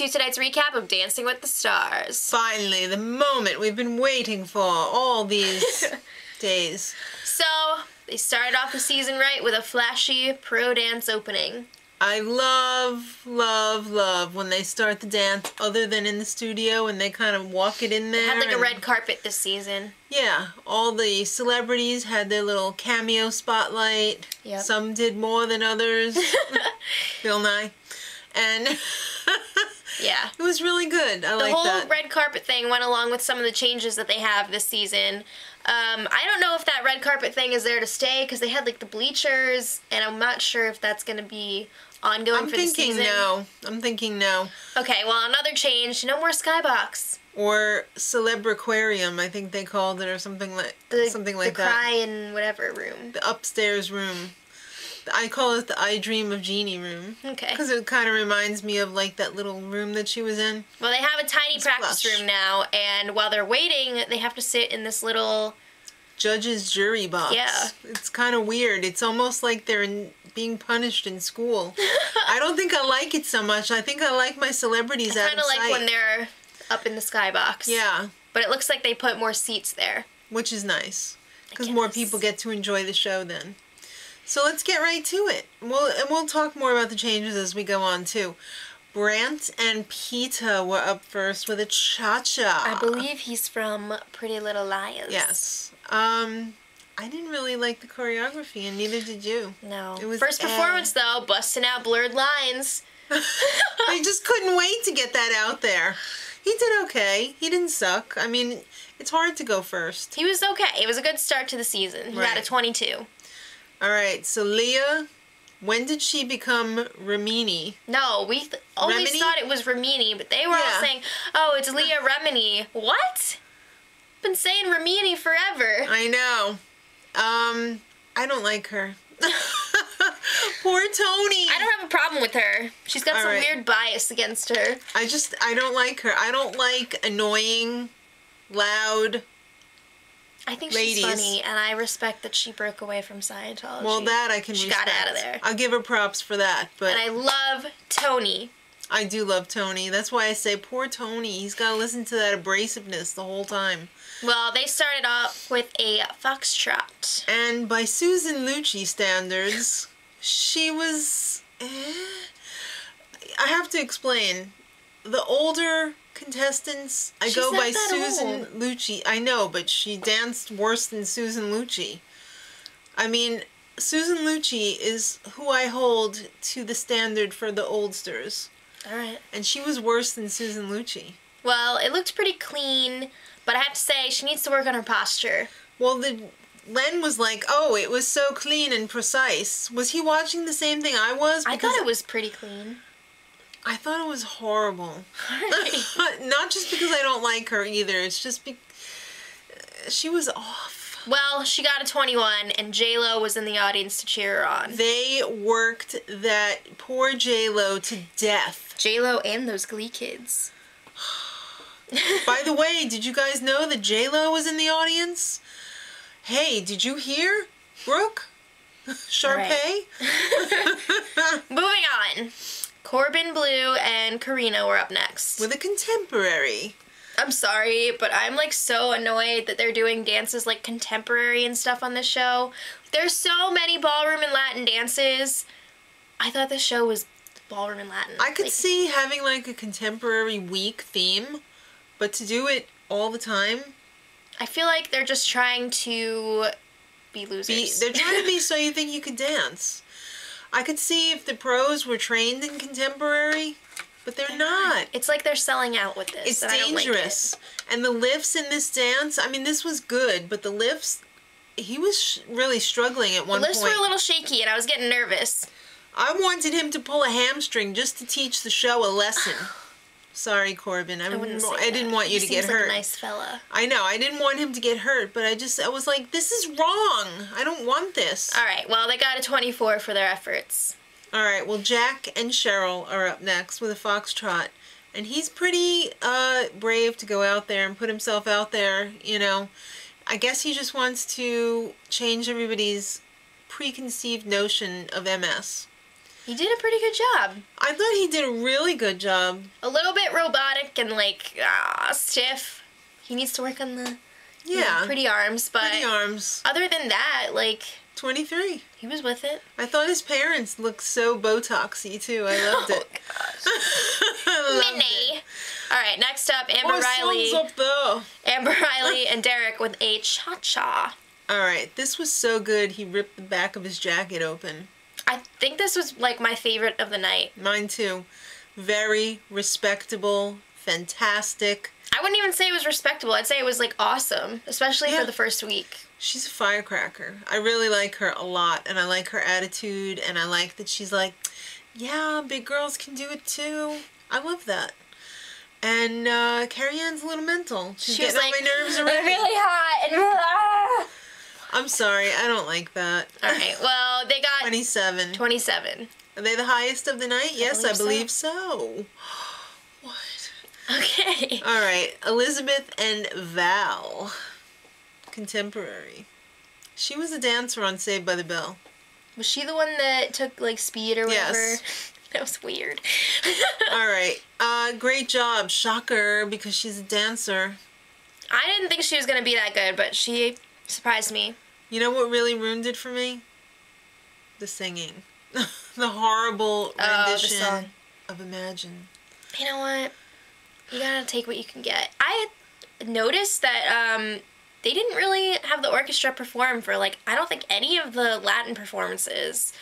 to tonight's recap of Dancing with the Stars. Finally, the moment we've been waiting for all these days. So, they started off the season right with a flashy pro dance opening. I love, love, love when they start the dance other than in the studio and they kind of walk it in there. They had like a red carpet this season. Yeah, all the celebrities had their little cameo spotlight. Yep. Some did more than others. Bill Nye. And yeah, it was really good. I like that. The whole red carpet thing went along with some of the changes that they have this season. I don't know if that red carpet thing is there to stay because they had like the bleachers, and I'm not sure if that's going to be ongoing for the season. I'm thinking no. Okay, well, another change. No more Skybox. Or Celebraquarium, I think they called it, or something like that. The cry and whatever room. The upstairs room. I call it the I Dream of Jeannie room. Okay. Because it kind of reminds me of like that little room that she was in. Well, they have a tiny practice room now, and while they're waiting, they have to sit in this little judge's jury box. Yeah. It's kind of weird. It's almost like they're being punished in school. I don't think I like it so much. I think I like my celebrities out of sight. Kind of like when they're up in the skybox. Yeah. But it looks like they put more seats there. Which is nice. Because more people get to enjoy the show then. So let's get right to it. We'll talk more about the changes as we go on too. Brant and Peta were up first with a cha-cha. I believe he's from Pretty Little Liars. Yes. I didn't really like the choreography, and neither did you. No. It was first performance, though, busting out blurred lines. I just couldn't wait to get that out there. He did okay. He didn't suck. I mean, it's hard to go first. He was okay. It was a good start to the season. He had a 22. All right, so Leah, when did she become Remini? No, we always thought it was Remini, but they were all saying, oh, it's Leah Remini. What? Been saying Remini forever. I know. I don't like her. Poor Tony. I don't have a problem with her. She's got some weird bias against her. I don't like her. I don't like annoying, loud I think ladies. She's funny, and I respect that she broke away from Scientology. Well, that I can respect. She got out of there. I'll give her props for that. But and I love Tony. I do love Tony. That's why I say poor Tony. He's got to listen to that abrasiveness the whole time. Well, they started off with a foxtrot. And by Susan Lucci standards, she was... I have to explain. The older contestants, I go by Susan Lucci. I know, but she danced worse than Susan Lucci. I mean, Susan Lucci is who I hold to the standard for the oldsters. All right. And she was worse than Susan Lucci. Well, it looked pretty clean, but I have to say, she needs to work on her posture. Well, Len was like, oh, it was so clean and precise. Was he watching the same thing I was? I thought it was pretty clean. I thought it was horrible. Not just because I don't like her either. It's just she was off. Well, she got a 21, and J-Lo was in the audience to cheer her on. They worked that poor J-Lo to death. J-Lo and those Glee kids. By the way, did you guys know that J-Lo was in the audience? Hey, did you hear, Brooke? Sharpay? Moving on. Corbin, Blue, and Karina were up next. With a contemporary. I'm sorry, but I'm like so annoyed that they're doing dances like contemporary and stuff on this show. There's so many ballroom and Latin dances. I thought this show was ballroom and Latin. I could see having like a contemporary week theme, but to do it all the time... I feel like they're just trying to be losers. They're trying to be so you think you could dance. I could see if the pros were trained in contemporary, but they're not. It's like they're selling out with this. It's dangerous. And the lifts in this dance, I mean, this was good, but the lifts, he was really struggling at one point. The lifts were a little shaky, and I was getting nervous. I wanted him to pull a hamstring just to teach the show a lesson. Sorry, Corbin. I didn't want you to get hurt. He's a nice fella. I know. I didn't want him to get hurt, but I was like, this is wrong. I don't want this. All right. Well, they got a 24 for their efforts. All right. Well, Jack and Cheryl are up next with a foxtrot. And he's pretty brave to go out there and put himself out there, you know. I guess he just wants to change everybody's preconceived notion of MS. He did a pretty good job. I thought he did a really good job. A little bit robotic and, like, stiff. He needs to work on the pretty arms, but... Pretty arms. Other than that, like... 23. He was with it. I thought his parents looked so Botoxy, too. I loved it. Oh, gosh. Minnie. All right, next up, Amber Riley. Up there. Amber Riley and Derek with a cha-cha. All right, this was so good. He ripped the back of his jacket open. I think this was, like, my favorite of the night. Mine, too. Very respectable, fantastic. I wouldn't even say it was respectable. I'd say it was, like, awesome, especially for the first week. She's a firecracker. I really like her a lot, and I like her attitude, and I like that she's like, yeah, big girls can do it, too. I love that. And Carrie Ann's a little mental. She's getting on my nerves already. I'm really hot. I'm sorry, I don't like that. All right, well, they got... 27. 27. Are they the highest of the night? Yes, I believe so. What? Okay. All right, Elizabeth and Val. Contemporary. She was a dancer on Saved by the Bell. Was she the one that took, like, speed or whatever? Yes. That was weird. All right. Great job. Shocker, because she's a dancer. I didn't think she was going to be that good, but she surprised me. You know what really ruined it for me? The singing. The horrible rendition of Imagine. You know what? You gotta take what you can get. I noticed that they didn't really have the orchestra perform for, like, I don't think any of the Latin performances.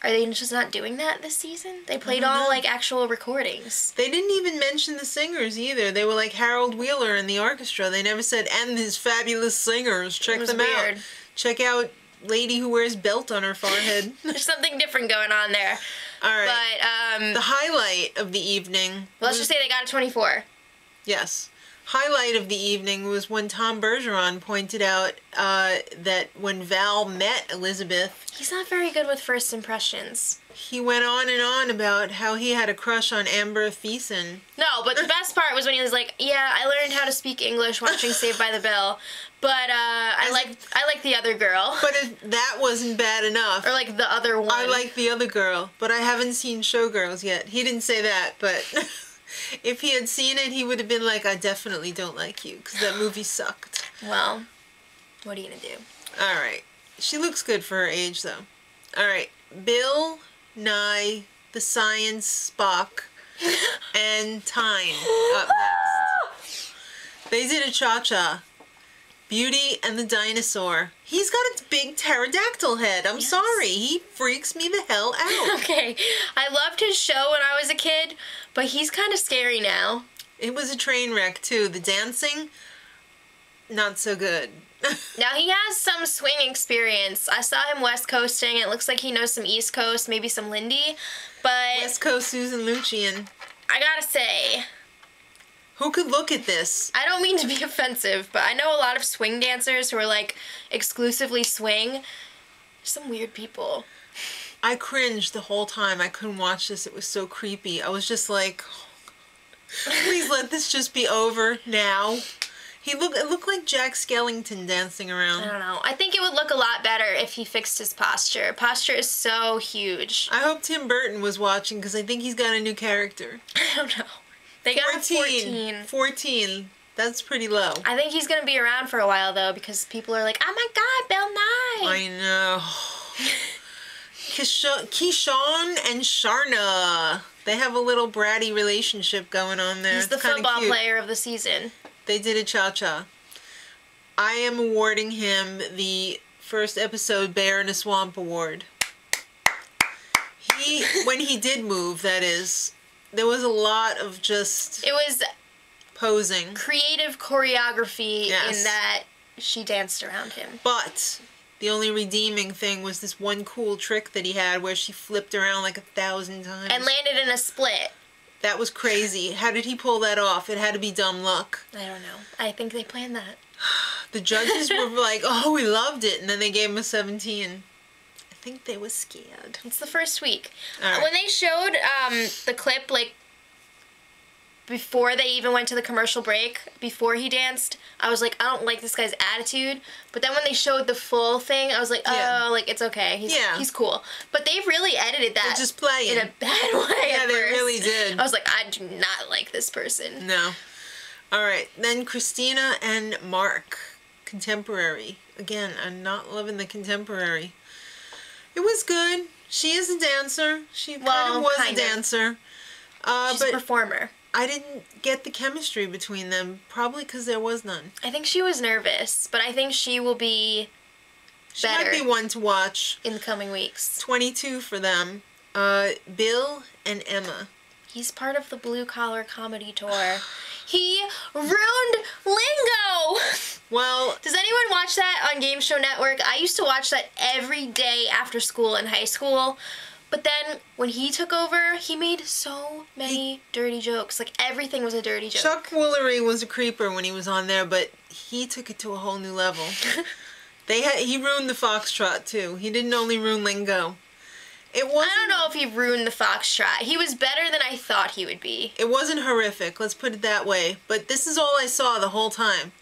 Are they just not doing that this season? They played all, like, actual recordings. They didn't even mention the singers either. They were like Harold Wheeler in the orchestra. They never said, and his fabulous singers. Check them out. Check out lady who wears belt on her forehead. There's something different going on there. All right. But, the highlight of the evening... Well, let's just say they got a 24. Yes. Highlight of the evening was when Tom Bergeron pointed out that when Val met Elizabeth... He's not very good with first impressions. He went on and on about how he had a crush on Amber Thiessen. No, but the best part was when he was like, yeah, I learned how to speak English watching Saved by the Bell, but I like the other girl. But that wasn't bad enough. Or like the other one. I like the other girl, but I haven't seen Showgirls yet. He didn't say that, but... If he had seen it, he would have been like, I definitely don't like you, because that movie sucked. Well, what are you going to do? All right. She looks good for her age, though. All right. Bill, Nye, the Science Spock, and Tyne up next. They did a cha-cha. Beauty and the Dinosaur. He's got a big pterodactyl head. I'm sorry. He freaks me the hell out. Okay. I loved his show when I was a kid, but he's kind of scary now. It was a train wreck, too. The dancing, not so good. Now, he has some swing experience. I saw him West Coasting. It looks like he knows some East Coast, maybe some Lindy, but... West Coast Susan Luccian. I gotta say... Who could look at this? I don't mean to be offensive, but I know a lot of swing dancers who are, like, exclusively swing. Some weird people. I cringed the whole time. I couldn't watch this. It was so creepy. I was just like, please let this just be over now. It looked like Jack Skellington dancing around. I don't know. I think it would look a lot better if he fixed his posture. Posture is so huge. I hope Tim Burton was watching, because I think he's got a new character. I don't know. They got 14. 14. That's pretty low. I think he's going to be around for a while, though, because people are like, oh my god, Bill Nye! I know. Keyshawn and Sharna. They have a little bratty relationship going on there. He's the football player of the season. They did a cha-cha. I am awarding him the first episode Bear in a Swamp award. When he did move, that is... There was a lot of just... It was... Posing. Creative choreography in that she danced around him. But the only redeeming thing was this one cool trick that he had where she flipped around like 1,000 times. And landed in a split. That was crazy. How did he pull that off? It had to be dumb luck. I don't know. I think they planned that. The judges were like, oh, we loved it. And then they gave him a 17. I think they were scared. It's the first week. Right. When they showed the clip, like, before they even went to the commercial break, before he danced, I was like, I don't like this guy's attitude. But then when they showed the full thing, I was like, oh, like, it's okay. He's cool. But they really edited that just playing in a bad way. Yeah, they really did. I was like, I do not like this person. No. All right. Then Christina and Mark, contemporary. Again, I'm not loving the contemporary. It was good. She is a dancer. She kind of was a dancer. She's a performer. I didn't get the chemistry between them, probably because there was none. I think she was nervous, but I think she will be better. She might be one to watch. In the coming weeks. 22 for them. Bill and Emma. He's part of the Blue Collar Comedy Tour. He ruined lingo! Well... Does anyone watch that on Game Show Network? I used to watch that every day after school in high school. But then, when he took over, he made so many dirty jokes. Like, everything was a dirty joke. Chuck Woolery was a creeper when he was on there, but he took it to a whole new level. He ruined the foxtrot, too. He didn't only ruin lingo. I don't know if he ruined the foxtrot. He was better than I thought he would be. It wasn't horrific, let's put it that way. But this is all I saw the whole time.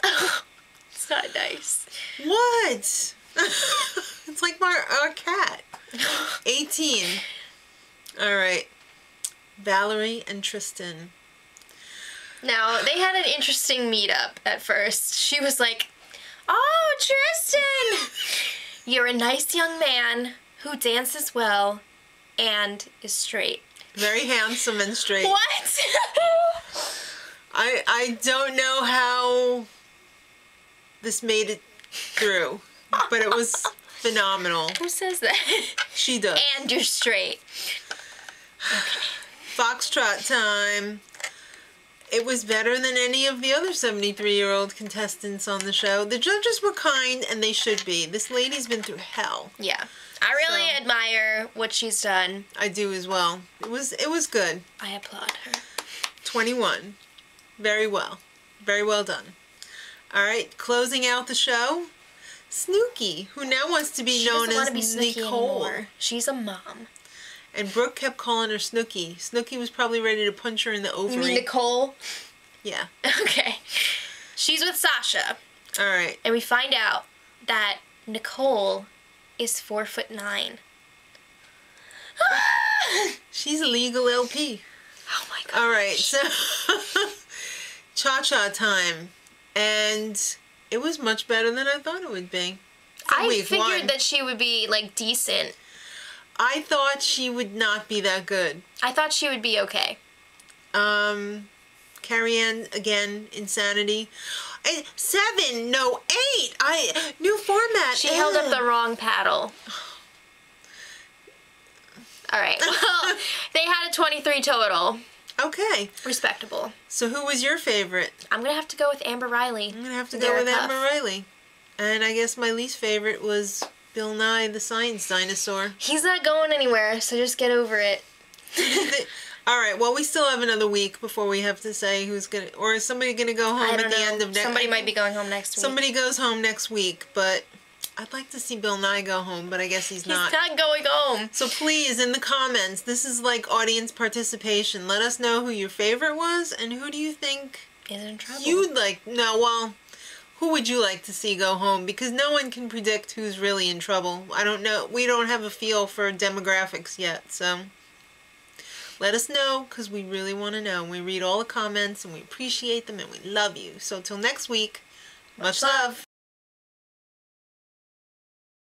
It's not nice. What? It's like our cat. 18. All right. Valerie and Tristan. Now, they had an interesting meetup at first. She was like, oh, Tristan! You're a nice young man who dances well and is straight. Very handsome and straight. What? I don't know how this made it through, but it was phenomenal. Who says that? She does. And you're straight. Okay. Foxtrot time. It was better than any of the other 73-year-old contestants on the show. The judges were kind, and they should be. This lady's been through hell. Yeah. I really admire what she's done. I do as well. It was good. I applaud her. 21. Very well. Very well done. All right, closing out the show, Snooki, who now wants to be known as Nicole. She's a mom. And Brooke kept calling her Snooki. Snooki was probably ready to punch her in the ovary. You mean Nicole? Yeah. Okay. She's with Sasha. All right. And we find out that Nicole is 4'9". She's a legal LP. Oh my god. All right, so cha-cha time. And it was much better than I thought it would be. I figured that she would be, like, decent. I thought she would not be that good. I thought she would be okay. Carrie Ann, again, insanity. 7, no, 8. New format. She held up the wrong paddle. All right. Well, they had a 23 total. Okay. Respectable. So who was your favorite? I'm going to have to go with Amber Riley. I'm going to have to go with Amber Riley. And I guess my least favorite was Bill Nye the Science Dinosaur. He's not going anywhere, so just get over it. All right, well, we still have another week before we have to say who's going to... Or is somebody going to go home at the end of next week? Somebody might be going home next week. Somebody goes home next week, but I'd like to see Bill Nye go home, but I guess he's not. He's not going home. So please, in the comments, this is like audience participation. Let us know who your favorite was, and who do you think... is in trouble. You'd like... No, well... Who would you like to see go home? Because no one can predict who's really in trouble. I don't know. We don't have a feel for demographics yet, so... Let us know, because we really want to know. We read all the comments, and we appreciate them, and we love you. So till next week, much love.